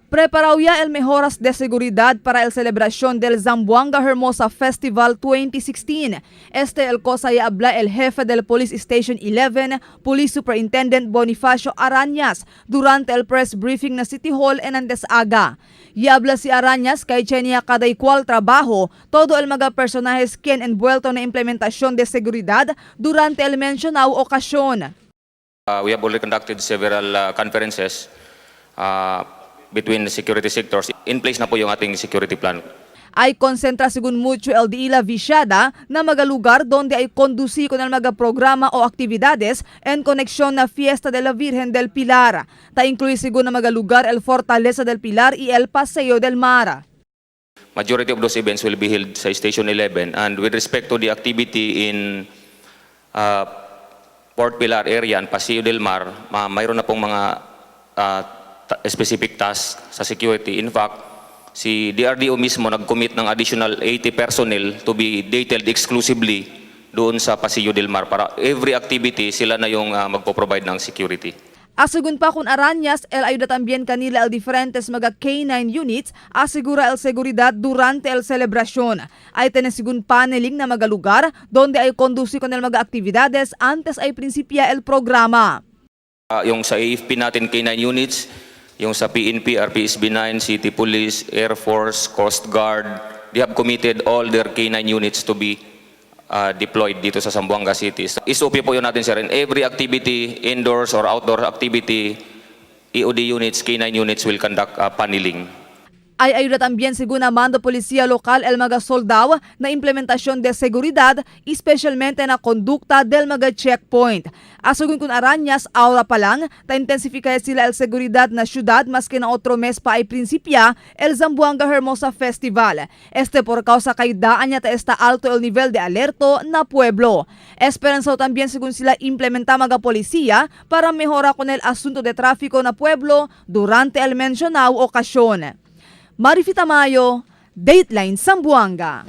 Preparauya el mejoras de seguridad para el celebración del Zamboanga Hermosa Festival 2016. El cosa y habla el jefe del Police Station 11, Police Superintendent Bonifacio Arañas, durante el press briefing na City Hall en Andesaga. Y habla si Arañas kay niya kada igual trabajo, todo el mga personajes quien envuelto na implementación de seguridad durante el mencionado okasyon. We have already conducted several conferences between the security sectors. In place na po yung ating security plan. Ay konsentra según mucho el de la Viciada na mga lugar donde ay kondusi con el mga programa o aktividades en koneksyon na Fiesta de la Virgen del Pilar. Ta incluye según na mga lugar el Fortaleza del Pilar y el Paseo del Mar. Majority of those events will be held sa Station 11, and with respect to the activity in Port Pilar area and Paseo del Mar, mayroon na pong mga specific task sa security. In fact, si DRDO mismo nag-commit ng additional 80 personnel to be detailed exclusively doon sa Paseo del Mar para every activity sila na yung magpo-provide ng security. Asegun pa kun Arañas, el ayuda también kanila el diferentes mga K9 units asegura el seguridad durante el celebrasyon. Ay tenesigun paneling na mga lugar donde ay kondusi con el mga aktividades antes ay prinsipya el programa. Yung sa AFP natin K9 units, yung sa PNP, RPSB 9, City Police, Air Force, Coast Guard, they have committed all their K9 units to be deployed dito sa Zamboanga City. SOP po yun natin, sir. In every activity, indoors or outdoor activity, EOD units, K9 units will conduct paneling. Ay ayuda también según na mando polisya lokal el mga soldado na implementasyon de seguridad, especialmente na kondukta del mga checkpoint. Asugun kun Arañas, aura pa lang, ta-intensifika sila el seguridad na syudad maski na otro mes pa ay prinsipya el Zamboanga Hermosa Festival. Por causa kay daan niya ta esta alto el nivel de alerto na pueblo. Esperanza también según sila implementa mga polisya para mejora con el asunto de tráfico na pueblo durante el mencionado okasyon. Marifita Mayo, Dateline Zamboanga.